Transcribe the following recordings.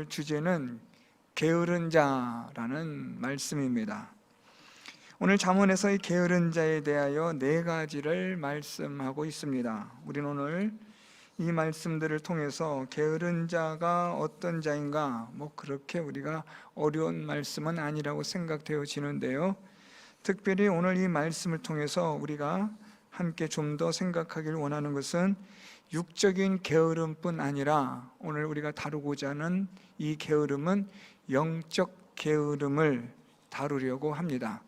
주제는 게으른 자라는 말씀입니다. 오늘 잠언에서 이 게으른 자에 대하여 네 가지를 말씀하고 있습니다. 우리는 오늘 이 말씀들을 통해서 게으른 자가 어떤 자인가, 그렇게 우리가 어려운 말씀은 아니라고 생각되어지는데요. 특별히 오늘 이 말씀을 통해서 우리가 함께 좀 더 생각하길 원하는 것은 육적인 게으름뿐 아니라 오늘 우리가 다루고자 하는 이 게으름은 영적 게으름을 다루려고 합니다.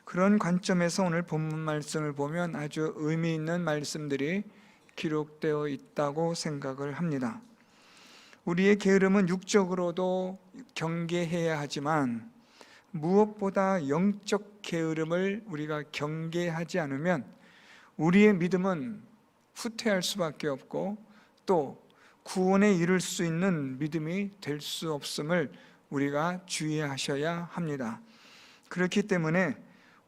그런 관점에서 오늘 본문 말씀을 보면 아주 의미 있는 말씀들이 기록되어 있다고 생각을 합니다. 우리의 게으름은 육적으로도 경계해야 하지만 무엇보다 영적 게으름을 우리가 경계하지 않으면 우리의 믿음은 후퇴할 수밖에 없고 또 구원에 이를 수 있는 믿음이 될 수 없음을 우리가 주의하셔야 합니다. 그렇기 때문에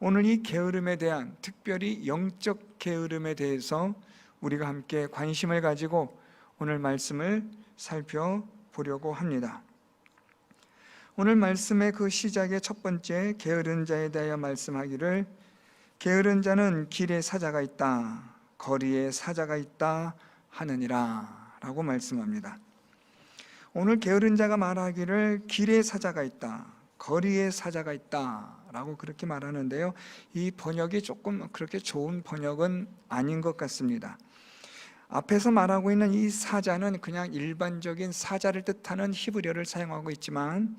오늘 이 게으름에 대한, 특별히 영적 게으름에 대해서 우리가 함께 관심을 가지고 오늘 말씀을 살펴보려고 합니다. 오늘 말씀의 그 시작의 첫 번째 게으른 자에 대하여 말씀하기를 게으른 자는 길에 사자가 있다, 거리에 사자가 있다 하느니라 라고 말씀합니다. 오늘 게으른 자가 말하기를 길에 사자가 있다, 거리에 사자가 있다 라고 그렇게 말하는데요, 이 번역이 조금 그렇게 좋은 번역은 아닌 것 같습니다. 앞에서 말하고 있는 이 사자는 그냥 일반적인 사자를 뜻하는 히브리어를 사용하고 있지만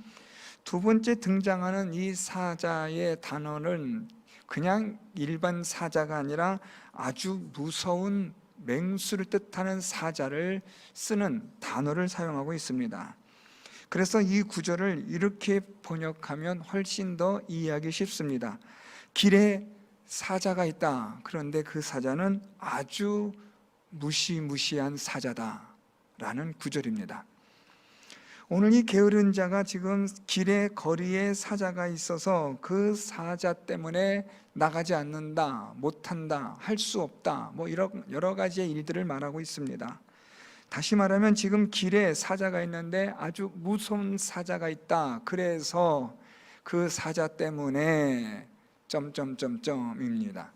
두 번째 등장하는 이 사자의 단어는 그냥 일반 사자가 아니라 아주 무서운 맹수를 뜻하는 사자를 쓰는 단어를 사용하고 있습니다. 그래서 이 구절을 이렇게 번역하면 훨씬 더 이해하기 쉽습니다. 길에 사자가 있다, 그런데 그 사자는 아주 무시무시한 사자다 라는 구절입니다. 오늘 이 게으른 자가 지금 길에 거리에 사자가 있어서 그 사자 때문에 나가지 않는다, 못한다, 할 수 없다, 이런 여러 가지의 일들을 말하고 있습니다. 다시 말하면 지금 길에 사자가 있는데 아주 무서운 사자가 있다, 그래서 그 사자 때문에 점점점점입니다.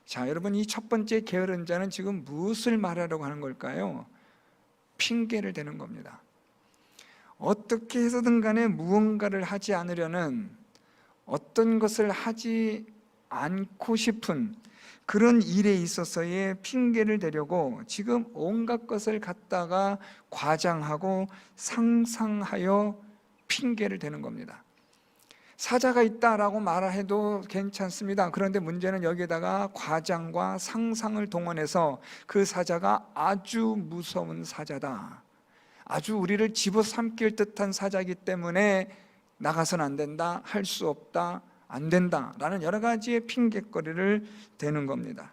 자, 여러분, 이 첫 번째 게으른 자는 지금 무엇을 말하려고 하는 걸까요? 핑계를 대는 겁니다. 어떻게 해서든 간에 무언가를 하지 않으려는, 어떤 것을 하지 않고 싶은 그런 일에 있어서의 핑계를 대려고 지금 온갖 것을 갖다가 과장하고 상상하여 핑계를 대는 겁니다. 사자가 있다라고 말해도 괜찮습니다. 그런데 문제는 여기에다가 과장과 상상을 동원해서 그 사자가 아주 무서운 사자다, 아주 우리를 집어삼킬 듯한 사자이기 때문에 나가서는 안 된다, 할 수 없다, 안 된다 라는 여러 가지의 핑계거리를 대는 겁니다.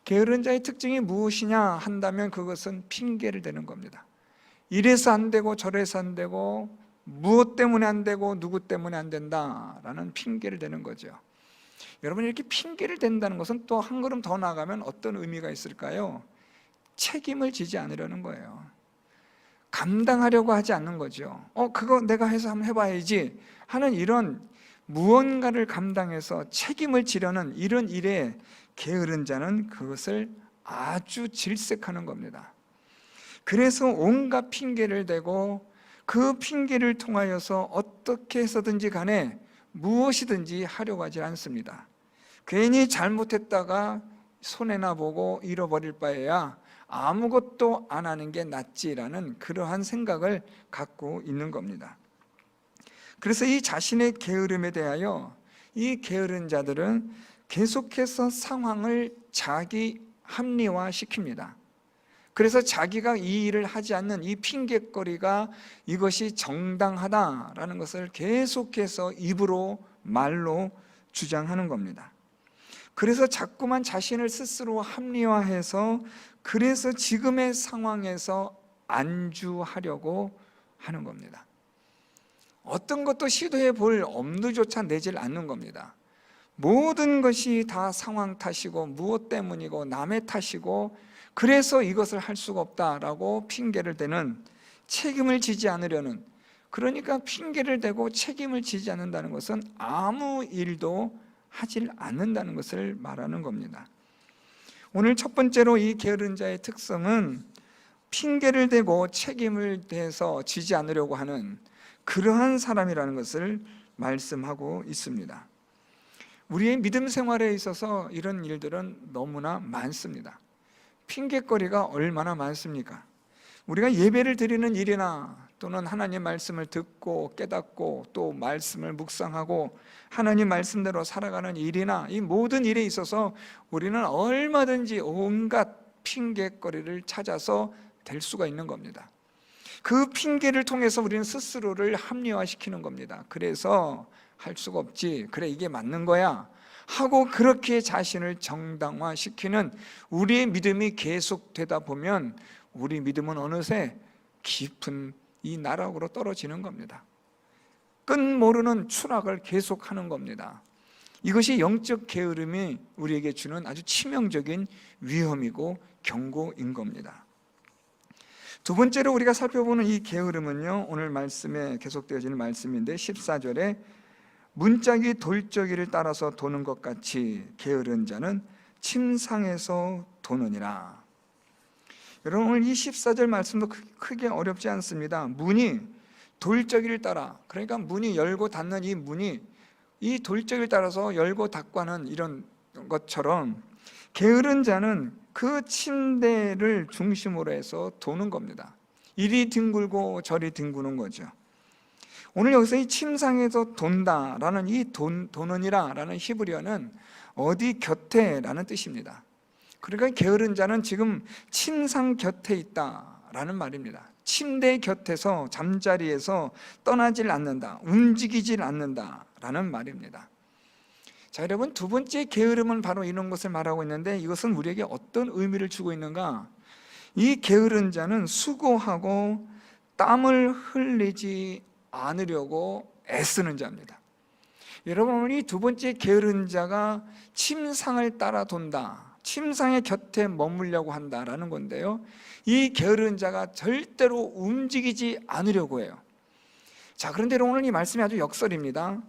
게으른 자의 특징이 무엇이냐 한다면 그것은 핑계를 대는 겁니다. 이래서 안 되고 저래서 안 되고 무엇 때문에 안 되고 누구 때문에 안 된다라는 핑계를 대는 거죠. 여러분, 이렇게 핑계를 댄다는 것은 또 한 걸음 더 나아가면 어떤 의미가 있을까요? 책임을 지지 않으려는 거예요. 감당하려고 하지 않는 거죠. 그거 내가 해서 한번 해봐야지 하는 이런 무언가를 감당해서 책임을 지려는 이런 일에 게으른 자는 그것을 아주 질색하는 겁니다. 그래서 온갖 핑계를 대고 그 핑계를 통하여서 어떻게 해서든지 간에 무엇이든지 하려고 하지 않습니다. 괜히 잘못했다가 손해나 보고 잃어버릴 바에야 아무것도 안 하는 게 낫지라는 그러한 생각을 갖고 있는 겁니다. 그래서 이 자신의 게으름에 대하여 이 게으른 자들은 계속해서 상황을 자기 합리화시킵니다. 그래서 자기가 이 일을 하지 않는 이 핑계거리가 이것이 정당하다라는 것을 계속해서 입으로 말로 주장하는 겁니다. 그래서 자꾸만 자신을 스스로 합리화해서 그래서 지금의 상황에서 안주하려고 하는 겁니다. 어떤 것도 시도해 볼 엄두조차 내질 않는 겁니다. 모든 것이 다 상황 탓이고 무엇 때문이고 남의 탓이고 그래서 이것을 할 수가 없다라고 핑계를 대는 책임을 지지 않으려는, 그러니까 핑계를 대고 책임을 지지 않는다는 것은 아무 일도 하질 않는다는 것을 말하는 겁니다. 오늘 첫 번째로 이 게으른 자의 특성은 핑계를 대고 책임을 대서 지지 않으려고 하는 그러한 사람이라는 것을 말씀하고 있습니다. 우리의 믿음 생활에 있어서 이런 일들은 너무나 많습니다. 핑계거리가 얼마나 많습니까? 우리가 예배를 드리는 일이나 또는 하나님 말씀을 듣고 깨닫고 또 말씀을 묵상하고 하나님 말씀대로 살아가는 일이나 이 모든 일에 있어서 우리는 얼마든지 온갖 핑계거리를 찾아서 될 수가 있는 겁니다. 그 핑계를 통해서 우리는 스스로를 합리화시키는 겁니다. 그래서 할 수가 없지, 그래 이게 맞는 거야 하고 그렇게 자신을 정당화시키는 우리의 믿음이 계속되다 보면 우리 믿음은 어느새 깊은 이 나락으로 떨어지는 겁니다. 끝 모르는 추락을 계속하는 겁니다. 이것이 영적 게으름이 우리에게 주는 아주 치명적인 위험이고 경고인 겁니다. 두 번째로 우리가 살펴보는 이 게으름은요, 오늘 말씀에 계속되어지는 말씀인데 14절에 문짝이 돌적이를 따라서 도는 것 같이 게으른 자는 침상에서 도느니라. 여러분, 오늘 이 14절 말씀도 크게 어렵지 않습니다. 문이 돌적이를 따라, 그러니까 문이 열고 닫는 이 문이 이 돌적이를 따라서 열고 닫고 하는 이런 것처럼 게으른 자는 그 침대를 중심으로 해서 도는 겁니다. 이리 뒹굴고 저리 뒹구는 거죠. 오늘 여기서 이 침상에서 돈다라는 이 도느니라라는 히브리어는 어디 곁에라는 뜻입니다. 그러니까 게으른 자는 지금 침상 곁에 있다라는 말입니다. 침대 곁에서 잠자리에서 떠나질 않는다, 움직이질 않는다라는 말입니다. 자, 여러분, 두 번째 게으름은 바로 이런 것을 말하고 있는데 이것은 우리에게 어떤 의미를 주고 있는가? 이 게으른 자는 수고하고 땀을 흘리지 않으려고 애쓰는 자입니다. 여러분, 이 두 번째 게으른 자가 침상을 따라 돈다, 침상의 곁에 머물려고 한다라는 건데요, 이 게으른 자가 절대로 움직이지 않으려고 해요. 자, 그런데 오늘 이 말씀이 아주 역설입니다.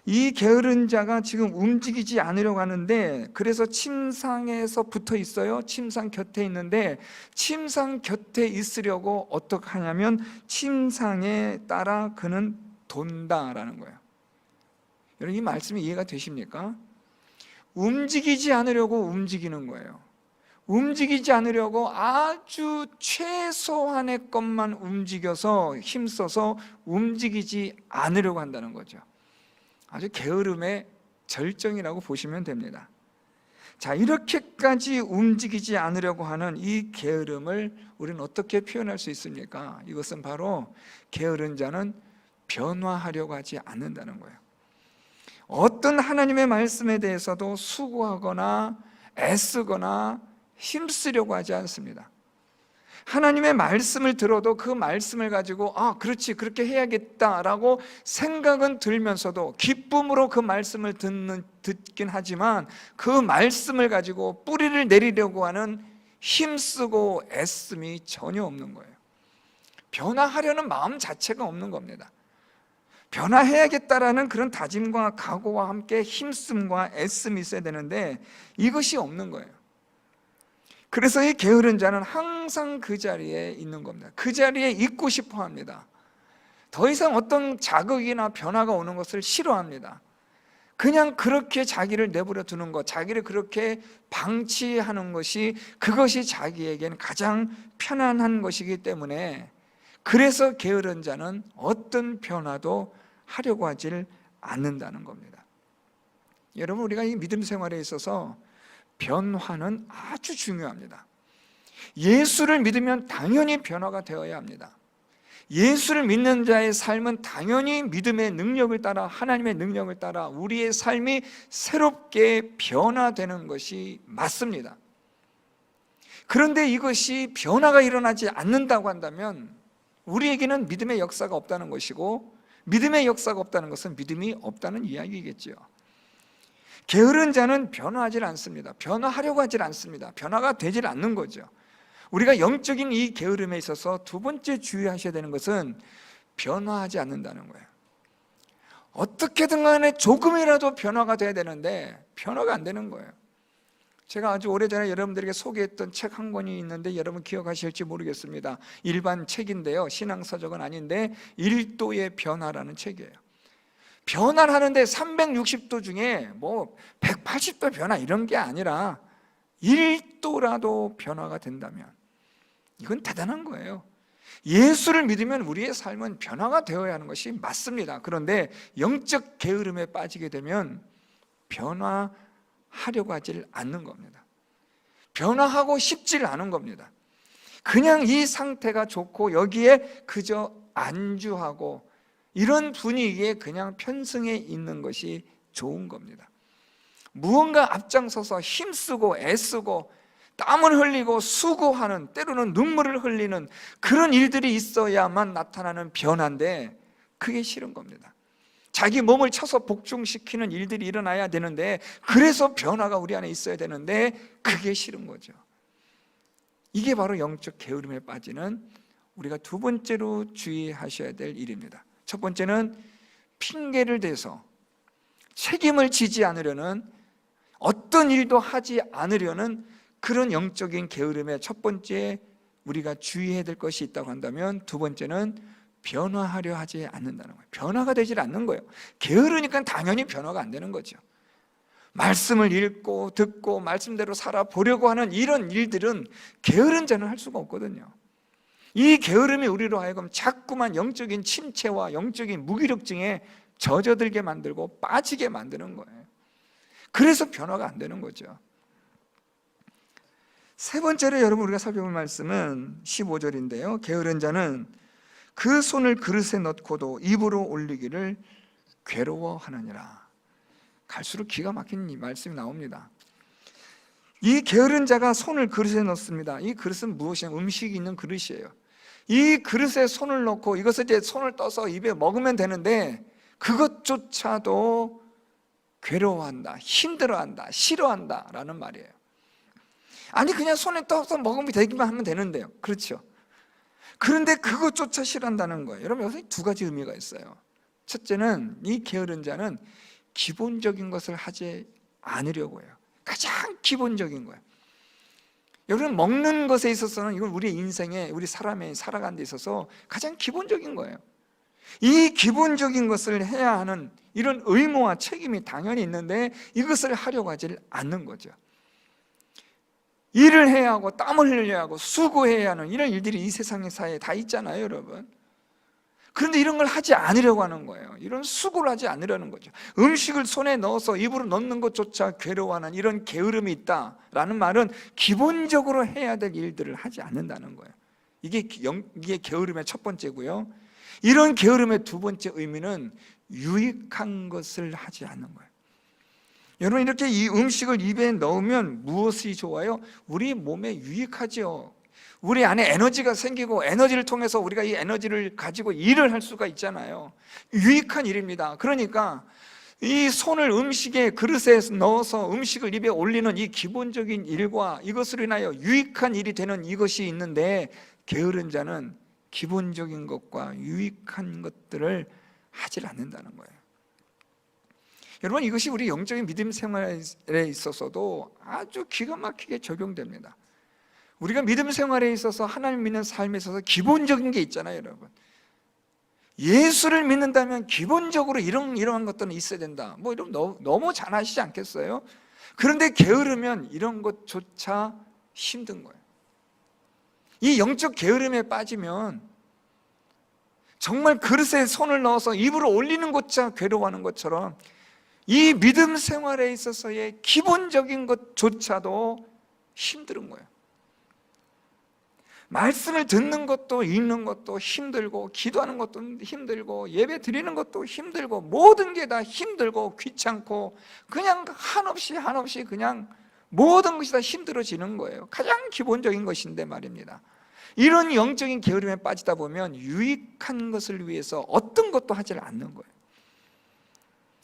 이 게으른 자가 지금 움직이지 않으려고 하는데 그래서 침상에서 붙어 있어요. 침상 곁에 있는데 침상 곁에 있으려고 어떻게 하냐면 침상에 따라 그는 돈다라는 거예요. 여러분, 이 말씀이 이해가 되십니까? 움직이지 않으려고 움직이는 거예요. 움직이지 않으려고 아주 최소한의 것만 움직여서 힘써서 움직이지 않으려고 한다는 거죠. 아주 게으름의 절정이라고 보시면 됩니다. 자, 이렇게까지 움직이지 않으려고 하는 이 게으름을 우리는 어떻게 표현할 수 있습니까? 이것은 바로 게으른 자는 변화하려고 하지 않는다는 거예요. 어떤 하나님의 말씀에 대해서도 수고하거나 애쓰거나 힘쓰려고 하지 않습니다. 하나님의 말씀을 들어도 그 말씀을 가지고 그렇지, 그렇게 해야겠다라고 생각은 들면서도 기쁨으로 그 말씀을 듣긴 하지만 그 말씀을 가지고 뿌리를 내리려고 하는 힘쓰고 애씀이 전혀 없는 거예요. 변화하려는 마음 자체가 없는 겁니다. 변화해야겠다라는 그런 다짐과 각오와 함께 힘씀과 애씀이 있어야 되는데 이것이 없는 거예요. 그래서 이 게으른 자는 항상 그 자리에 있는 겁니다. 그 자리에 있고 싶어 합니다. 더 이상 어떤 자극이나 변화가 오는 것을 싫어합니다. 그냥 그렇게 자기를 내버려 두는 것, 자기를 그렇게 방치하는 것이 그것이 자기에게는 가장 편안한 것이기 때문에 그래서 게으른 자는 어떤 변화도 하려고 하질 않는다는 겁니다. 여러분, 우리가 이 믿음 생활에 있어서 변화는 아주 중요합니다. 예수를 믿으면 당연히 변화가 되어야 합니다. 예수를 믿는 자의 삶은 당연히 믿음의 능력을 따라, 하나님의 능력을 따라 우리의 삶이 새롭게 변화되는 것이 맞습니다. 그런데 이것이 변화가 일어나지 않는다고 한다면 우리에게는 믿음의 역사가 없다는 것이고, 믿음의 역사가 없다는 것은 믿음이 없다는 이야기겠죠. 게으른 자는 변화하지 않습니다. 변화하려고 하지 않습니다. 변화가 되질 않는 거죠. 우리가 영적인 이 게으름에 있어서 두 번째 주의하셔야 되는 것은 변화하지 않는다는 거예요. 어떻게든 간에 조금이라도 변화가 돼야 되는데 변화가 안 되는 거예요. 제가 아주 오래전에 여러분들에게 소개했던 책 한 권이 있는데 여러분 기억하실지 모르겠습니다. 일반 책인데요, 신앙서적은 아닌데 1도의 변화라는 책이에요. 변화를 하는데 360도 중에 뭐 180도 변화 이런 게 아니라 1도라도 변화가 된다면 이건 대단한 거예요. 예수를 믿으면 우리의 삶은 변화가 되어야 하는 것이 맞습니다. 그런데 영적 게으름에 빠지게 되면 변화하려고 하질 않는 겁니다. 변화하고 싶질 않은 겁니다. 그냥 이 상태가 좋고 여기에 그저 안주하고 이런 분위기에 그냥 편승해 있는 것이 좋은 겁니다. 무언가 앞장서서 힘쓰고 애쓰고 땀을 흘리고 수고하는, 때로는 눈물을 흘리는 그런 일들이 있어야만 나타나는 변화인데 그게 싫은 겁니다. 자기 몸을 쳐서 복종시키는 일들이 일어나야 되는데, 그래서 변화가 우리 안에 있어야 되는데 그게 싫은 거죠. 이게 바로 영적 게으름에 빠지는 우리가 두 번째로 주의하셔야 될 일입니다. 첫 번째는 핑계를 대서 책임을 지지 않으려는, 어떤 일도 하지 않으려는 그런 영적인 게으름의 첫 번째 우리가 주의해야 될 것이 있다고 한다면, 두 번째는 변화하려 하지 않는다는 거예요. 변화가 되질 않는 거예요. 게으르니까 당연히 변화가 안 되는 거죠. 말씀을 읽고 듣고 말씀대로 살아보려고 하는 이런 일들은 게으른 자는 할 수가 없거든요. 이 게으름이 우리로 하여금 자꾸만 영적인 침체와 영적인 무기력증에 젖어들게 만들고 빠지게 만드는 거예요. 그래서 변화가 안 되는 거죠. 세 번째로 여러분 우리가 살펴볼 말씀은 15절인데요 게으른 자는 그 손을 그릇에 넣고도 입으로 올리기를 괴로워하느니라. 갈수록 기가 막힌 이 말씀이 나옵니다. 이 게으른 자가 손을 그릇에 넣습니다. 이 그릇은 무엇이냐? 음식이 있는 그릇이에요. 이 그릇에 손을 넣고 이것을 이제 손을 떠서 입에 먹으면 되는데 그것조차도 괴로워한다, 힘들어한다, 싫어한다 라는 말이에요. 아니 그냥 손에 떠서 먹으면 되기만 하면 되는데요, 그렇죠? 그런데 그것조차 싫어한다는 거예요. 여러분 여기서 두 가지 의미가 있어요. 첫째는 이 게으른 자는 기본적인 것을 하지 않으려고 해요. 가장 기본적인 거예요. 여러분 먹는 것에 있어서는 이건 우리 인생에, 우리 사람이 살아가는 데 있어서 가장 기본적인 거예요. 이 기본적인 것을 해야 하는 이런 의무와 책임이 당연히 있는데 이것을 하려고 하지 않는 거죠. 일을 해야 하고 땀을 흘려야 하고 수고해야 하는 이런 일들이 이 세상의 사회에 다 있잖아요, 여러분. 그런데 이런 걸 하지 않으려고 하는 거예요. 이런 수고를 하지 않으려는 거죠. 음식을 손에 넣어서 입으로 넣는 것조차 괴로워하는 이런 게으름이 있다라는 말은 기본적으로 해야 될 일들을 하지 않는다는 거예요. 이게 게으름의 첫 번째고요. 이런 게으름의 두 번째 의미는 유익한 것을 하지 않는 거예요. 여러분 이렇게 이 음식을 입에 넣으면 무엇이 좋아요? 우리 몸에 유익하죠. 우리 안에 에너지가 생기고 에너지를 통해서 우리가 이 에너지를 가지고 일을 할 수가 있잖아요. 유익한 일입니다. 그러니까 이 손을 음식의 그릇에 넣어서 음식을 입에 올리는 이 기본적인 일과 이것으로 인하여 유익한 일이 되는 이것이 있는데, 게으른 자는 기본적인 것과 유익한 것들을 하질 않는다는 거예요. 여러분 이것이 우리 영적인 믿음 생활에 있어서도 아주 기가 막히게 적용됩니다. 우리가 믿음 생활에 있어서 하나님 믿는 삶에 있어서 기본적인 게 있잖아요, 여러분. 예수를 믿는다면 기본적으로 이러한 것들은 있어야 된다. 뭐 이런 너무 잘 아시지 않겠어요? 그런데 게으르면 이런 것조차 힘든 거예요. 이 영적 게으름에 빠지면 정말 그릇에 손을 넣어서 입으로 올리는 것조차 괴로워하는 것처럼 이 믿음 생활에 있어서의 기본적인 것조차도 힘든 거예요. 말씀을 듣는 것도 읽는 것도 힘들고, 기도하는 것도 힘들고, 예배 드리는 것도 힘들고, 모든 게 다 힘들고 귀찮고 그냥 한없이 그냥 모든 것이 다 힘들어지는 거예요. 가장 기본적인 것인데 말입니다. 이런 영적인 게으름에 빠지다 보면 유익한 것을 위해서 어떤 것도 하지 않는 거예요.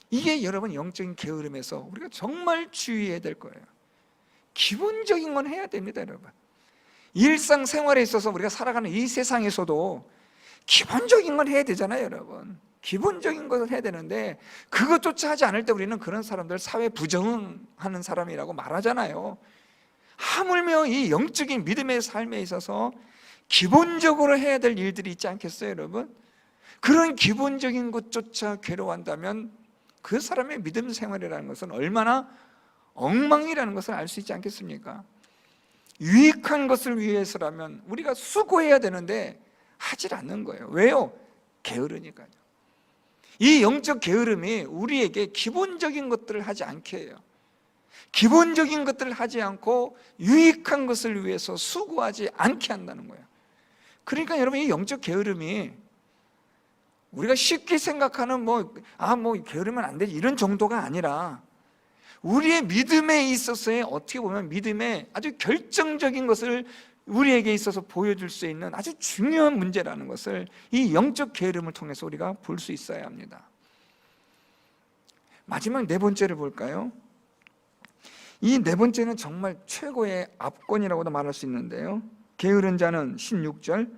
이게 여러분 영적인 게으름에서 우리가 정말 주의해야 될 거예요. 기본적인 건 해야 됩니다, 여러분. 일상생활에 있어서 우리가 살아가는 이 세상에서도 기본적인 건 해야 되잖아요, 여러분. 기본적인 것을 해야 되는데 그것조차 하지 않을 때 우리는 그런 사람들 사회 부정하는 사람이라고 말하잖아요. 하물며 이 영적인 믿음의 삶에 있어서 기본적으로 해야 될 일들이 있지 않겠어요, 여러분? 그런 기본적인 것조차 괴로워한다면 그 사람의 믿음 생활이라는 것은 얼마나 엉망이라는 것을 알 수 있지 않겠습니까? 유익한 것을 위해서라면 우리가 수고해야 되는데 하질 않는 거예요. 왜요? 게으르니까요. 이 영적 게으름이 우리에게 기본적인 것들을 하지 않게 해요. 기본적인 것들을 하지 않고 유익한 것을 위해서 수고하지 않게 한다는 거예요. 그러니까 여러분, 이 영적 게으름이 우리가 쉽게 생각하는 게으르면 안 되지 이런 정도가 아니라 우리의 믿음에 있어서의 어떻게 보면 믿음의 아주 결정적인 것을 우리에게 있어서 보여줄 수 있는 아주 중요한 문제라는 것을 이 영적 게으름을 통해서 우리가 볼 수 있어야 합니다. 마지막 네 번째를 볼까요? 이 네 번째는 정말 최고의 압권이라고도 말할 수 있는데요, 게으른 자는 16절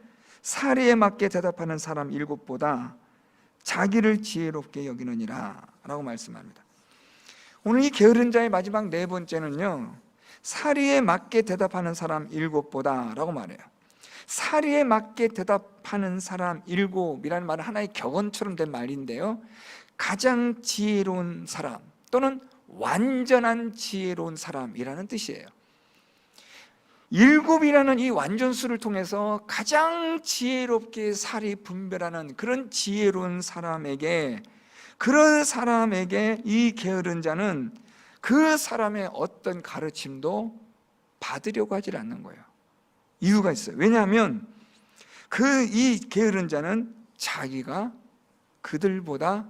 사리에 맞게 대답하는 사람 7보다 자기를 지혜롭게 여기느니라 라고 말씀합니다. 오늘 이 게으른 자의 마지막 네 번째는요, 사리에 맞게 대답하는 사람 7보다 라고 말해요. 사리에 맞게 대답하는 사람 7이라는 말은 하나의 격언처럼 된 말인데요, 가장 지혜로운 사람 또는 완전한 지혜로운 사람이라는 뜻이에요. 7이라는 이 완전수를 통해서 가장 지혜롭게 사리 분별하는 그런 지혜로운 사람에게, 그런 사람에게 이 게으른 자는 그 사람의 어떤 가르침도 받으려고 하질 않는 거예요. 이유가 있어요. 왜냐하면 이 게으른 자는 자기가 그들보다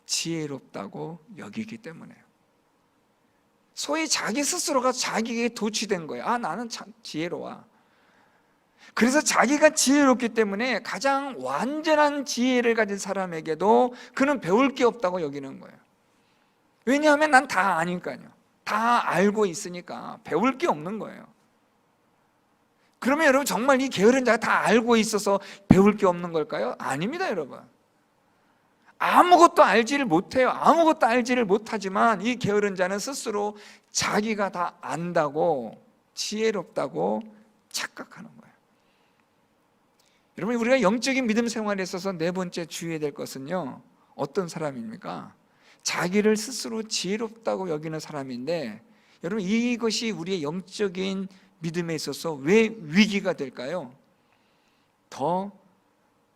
지혜롭다고 여기기 때문에요. 소위 자기 스스로가 자기에게 도취된 거예요. 나는 참 지혜로워. 그래서 자기가 지혜롭기 때문에 가장 완전한 지혜를 가진 사람에게도 그는 배울 게 없다고 여기는 거예요. 왜냐하면 난 다 아니까요. 다 알고 있으니까 배울 게 없는 거예요. 그러면 여러분, 정말 이 게으른 자가 다 알고 있어서 배울 게 없는 걸까요? 아닙니다, 여러분. 아무것도 알지를 못해요. 아무것도 알지를 못하지만 이 게으른 자는 스스로 자기가 다 안다고, 지혜롭다고 착각하는 거예요. 여러분, 우리가 영적인 믿음 생활에 있어서 네 번째 주의해야 될 것은요, 어떤 사람입니까? 자기를 스스로 지혜롭다고 여기는 사람인데, 여러분, 이것이 우리의 영적인 믿음에 있어서 왜 위기가 될까요? 더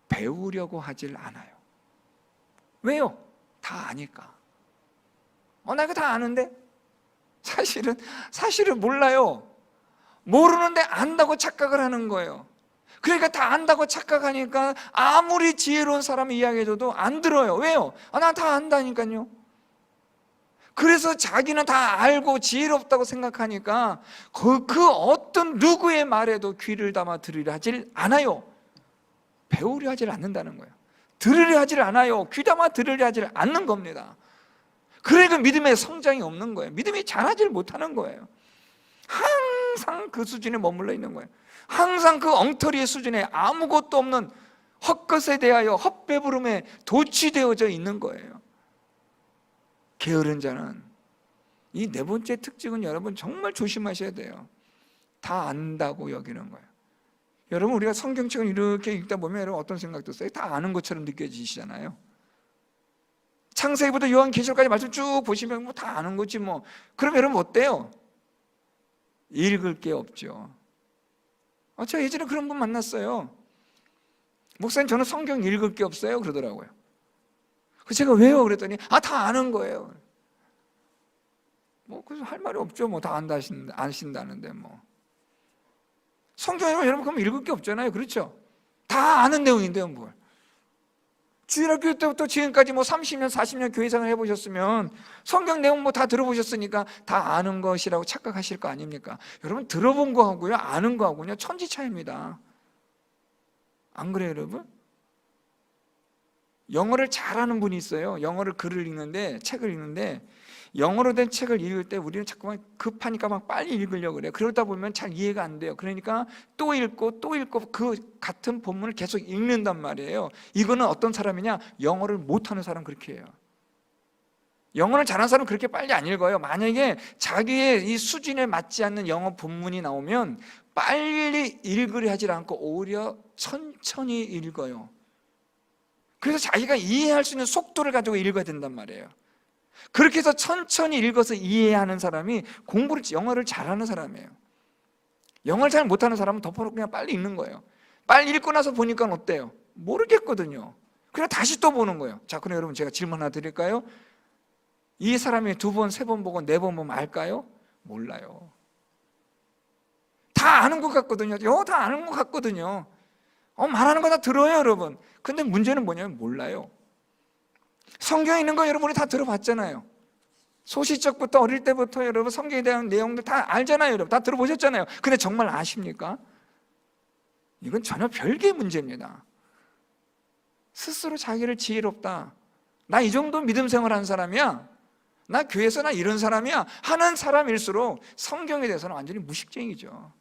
배우려고 하질 않아요. 왜요? 다 아니까. 나 이거 다 아는데? 사실은 몰라요. 모르는데 안다고 착각을 하는 거예요. 그러니까 다 안다고 착각하니까 아무리 지혜로운 사람이 이야기해줘도 안 들어요. 왜요? 난 다 안다니까요. 그래서 자기는 다 알고 지혜롭다고 생각하니까 그 어떤 누구의 말에도 귀를 담아 들으려 하질 않아요. 배우려 하질 않는다는 거예요. 들으려 하질 않아요. 귀담아 들으려 하질 않는 겁니다. 그러니까 믿음의 성장이 없는 거예요. 믿음이 자라질 못하는 거예요. 항상 그 수준에 머물러 있는 거예요. 항상 그 엉터리의 수준에 아무것도 없는 헛것에 대하여 헛배부름에 도취되어져 있는 거예요. 게으른 자는, 이 네 번째 특징은 여러분 정말 조심하셔야 돼요. 다 안다고 여기는 거예요. 여러분, 우리가 성경책을 이렇게 읽다 보면 여러분 어떤 생각 드세요? 다 아는 것처럼 느껴지시잖아요. 창세기부터 요한계시록까지 말씀 쭉 보시면 다 아는 거지 뭐. 그럼 여러분 어때요? 읽을 게 없죠. 저 예전에 그런 분 만났어요. 목사님, 저는 성경 읽을 게 없어요 그러더라고요. 제가 왜요? 그랬더니 다 아는 거예요. 그래서 할 말이 없죠. 다 아신다는데 성경에 여러분 그럼 읽을 게 없잖아요. 그렇죠? 다 아는 내용인데요, 뭘. 주일학교 때부터 지금까지 30년, 40년 교회생활 해보셨으면 성경 내용 다 들어보셨으니까 다 아는 것이라고 착각하실 거 아닙니까? 여러분, 들어본 거하고요, 아는 거하고요, 천지 차이입니다. 안 그래요, 여러분? 영어를 잘하는 분이 있어요. 영어를 책을 읽는데 영어로 된 책을 읽을 때 우리는 자꾸만 급하니까 막 빨리 읽으려고 그래요. 그러다 보면 잘 이해가 안 돼요. 그러니까 또 읽고 또 읽고 그 같은 본문을 계속 읽는단 말이에요. 이거는 어떤 사람이냐? 영어를 못하는 사람 그렇게 해요. 영어를 잘하는 사람은 그렇게 빨리 안 읽어요. 만약에 자기의 이 수준에 맞지 않는 영어 본문이 나오면 빨리 읽으려 하지 않고 오히려 천천히 읽어요. 그래서 자기가 이해할 수 있는 속도를 가지고 읽어야 된단 말이에요. 그렇게 해서 천천히 읽어서 이해하는 사람이 영어를 잘하는 사람이에요. 영어를 잘 못하는 사람은 덮어놓고 그냥 빨리 읽는 거예요. 빨리 읽고 나서 보니까 어때요? 모르겠거든요. 그냥 다시 또 보는 거예요. 자, 그럼 여러분 제가 질문 하나 드릴까요? 이 사람이 2번, 3번 보고 4번 보면 알까요? 몰라요. 다 아는 것 같거든요. 다 아는 것 같거든요. 말하는 거 다 들어요, 여러분. 근데 문제는 뭐냐면 몰라요. 성경에 있는 거 여러분이 다 들어봤잖아요. 소시적부터 어릴 때부터 여러분 성경에 대한 내용들 다 알잖아요. 여러분 다 들어보셨잖아요. 근데 정말 아십니까? 이건 전혀 별개의 문제입니다. 스스로 자기를 지혜롭다, 나 이 정도 믿음 생활하는 사람이야, 나 교회에서 나 이런 사람이야 하는 사람일수록 성경에 대해서는 완전히 무식쟁이죠.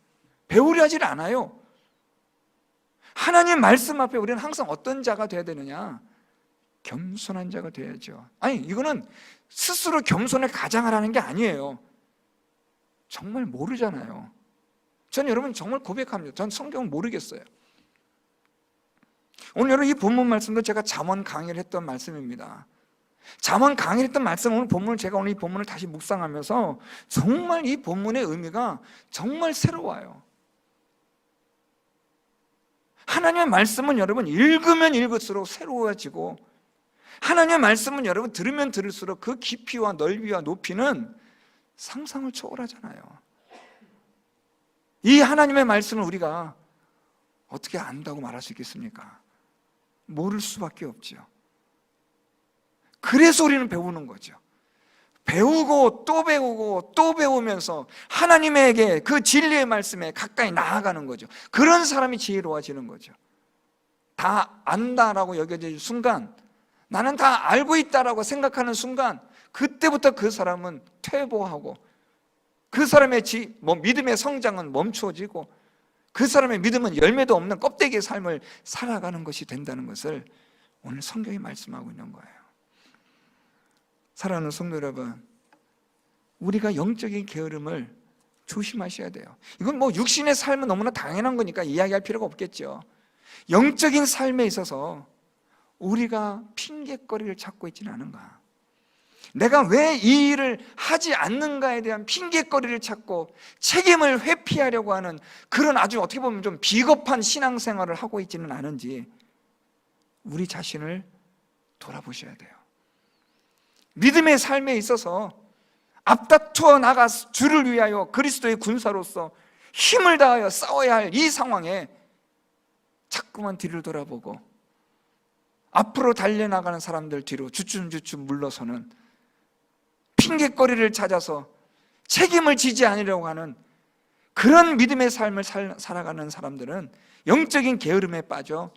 배우려 하질 않아요. 하나님 말씀 앞에 우리는 항상 어떤 자가 돼야 되느냐? 겸손한 자가 돼야죠. 아니, 이거는 스스로 겸손을 가장하라는 게 아니에요. 정말 모르잖아요. 전 여러분 정말 고백합니다. 전 성경 모르겠어요. 오늘 여러분 이 본문 말씀도 제가 잠언 강의를 했던 말씀입니다. 잠언 강의를 했던 말씀, 제가 오늘 이 본문을 다시 묵상하면서 정말 이 본문의 의미가 정말 새로워요. 하나님의 말씀은 여러분 읽으면 읽을수록 새로워지고, 하나님의 말씀은 여러분 들으면 들을수록 그 깊이와 넓이와 높이는 상상을 초월하잖아요. 이 하나님의 말씀을 우리가 어떻게 안다고 말할 수 있겠습니까? 모를 수밖에 없죠. 그래서 우리는 배우는 거죠. 배우고 또 배우고 또 배우면서 하나님에게 그 진리의 말씀에 가까이 나아가는 거죠. 그런 사람이 지혜로워지는 거죠. 다 안다라고 여겨질 순간, 나는 다 알고 있다라고 생각하는 순간, 그때부터 그 사람은 퇴보하고 그 사람의 믿음의 성장은 멈추어지고 그 사람의 믿음은 열매도 없는 껍데기의 삶을 살아가는 것이 된다는 것을 오늘 성경이 말씀하고 있는 거예요. 사랑하는 성도 여러분, 우리가 영적인 게으름을 조심하셔야 돼요. 이건 육신의 삶은 너무나 당연한 거니까 이야기할 필요가 없겠죠. 영적인 삶에 있어서 우리가 핑계거리를 찾고 있지는 않은가? 내가 왜 이 일을 하지 않는가에 대한 핑계거리를 찾고 책임을 회피하려고 하는 그런 아주 어떻게 보면 좀 비겁한 신앙생활을 하고 있지는 않은지 우리 자신을 돌아보셔야 돼요. 믿음의 삶에 있어서 앞다투어 나가 주를 위하여 그리스도의 군사로서 힘을 다하여 싸워야 할 이 상황에 자꾸만 뒤를 돌아보고 앞으로 달려나가는 사람들 뒤로 주춤주춤 물러서는, 핑계거리를 찾아서 책임을 지지 않으려고 하는 그런 믿음의 삶을 살아가는 사람들은 영적인 게으름에 빠져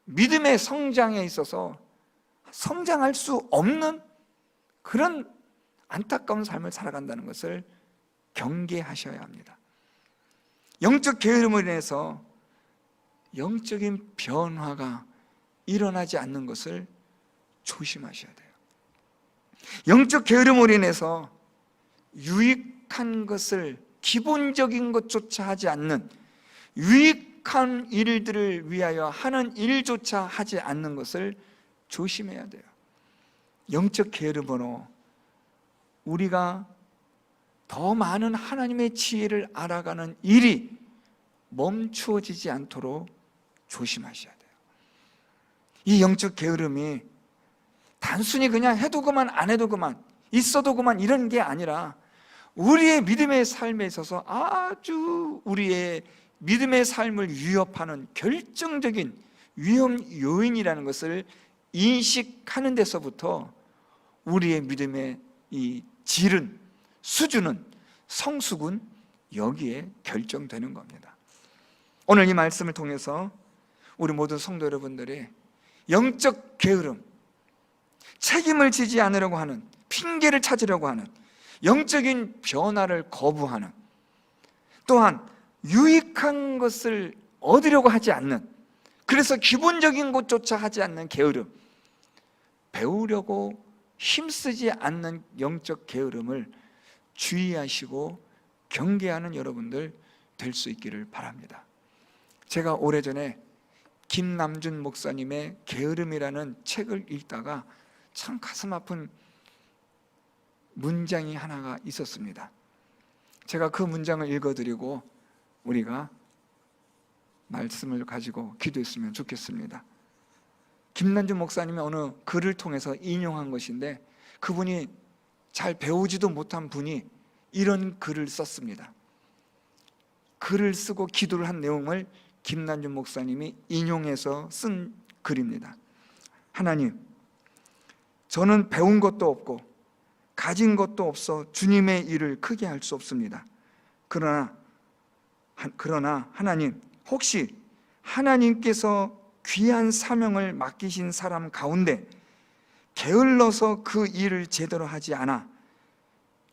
믿음의 성장에 있어서 성장할 수 없는 그런 안타까운 삶을 살아간다는 것을 경계하셔야 합니다. 영적 게으름으로 인해서 영적인 변화가 일어나지 않는 것을 조심하셔야 돼요. 영적 게으름으로 인해서 유익한 것을, 기본적인 것조차 하지 않는, 유익한 일들을 위하여 하는 일조차 하지 않는 것을 조심해야 돼요. 영적 게으름으로 우리가 더 많은 하나님의 지혜를 알아가는 일이 멈추어지지 않도록 조심하셔야 돼요. 이 영적 게으름이 단순히 그냥 해도 그만 안 해도 그만, 있어도 그만 이런 게 아니라 우리의 믿음의 삶에 있어서 아주 우리의 믿음의 삶을 위협하는 결정적인 위험 요인이라는 것을 인식하는 데서부터 우리의 믿음의 이 질은, 수준은, 성숙은 여기에 결정되는 겁니다. 오늘 이 말씀을 통해서 우리 모든 성도 여러분들이 영적 게으름, 책임을 지지 않으려고 하는, 핑계를 찾으려고 하는, 영적인 변화를 거부하는, 또한 유익한 것을 얻으려고 하지 않는, 그래서 기본적인 것조차 하지 않는 게으름, 배우려고 힘쓰지 않는 영적 게으름을 주의하시고 경계하는 여러분들 될 수 있기를 바랍니다. 제가 오래전에 김남준 목사님의 게으름이라는 책을 읽다가 참 가슴 아픈 문장이 하나가 있었습니다. 제가 그 문장을 읽어드리고 우리가 말씀을 가지고 기도했으면 좋겠습니다. 김남준 목사님이 어느 글을 통해서 인용한 것인데, 그분이 잘 배우지도 못한 분이 이런 글을 썼습니다. 글을 쓰고 기도를 한 내용을 김남준 목사님이 인용해서 쓴 글입니다. 하나님, 저는 배운 것도 없고 가진 것도 없어 주님의 일을 크게 할 수 없습니다. 그러나 하나님, 혹시 하나님께서 귀한 사명을 맡기신 사람 가운데 게을러서 그 일을 제대로 하지 않아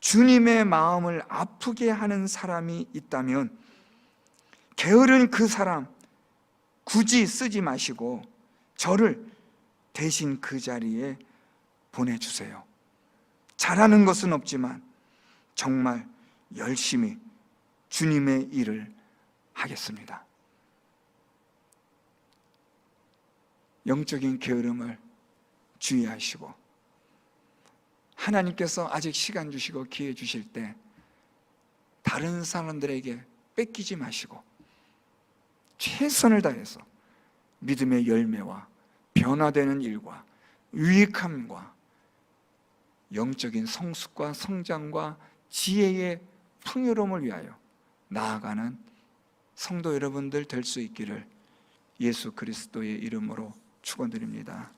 주님의 마음을 아프게 하는 사람이 있다면 게으른 그 사람 굳이 쓰지 마시고 저를 대신 그 자리에 보내주세요. 잘하는 것은 없지만 정말 열심히 주님의 일을 하겠습니다. 영적인 게으름을 주의하시고, 하나님께서 아직 시간 주시고 기회 주실 때 다른 사람들에게 뺏기지 마시고 최선을 다해서 믿음의 열매와 변화되는 일과 유익함과 영적인 성숙과 성장과 지혜의 풍요로움을 위하여 나아가는 성도 여러분들 될 수 있기를 예수 그리스도의 이름으로 축원드립니다.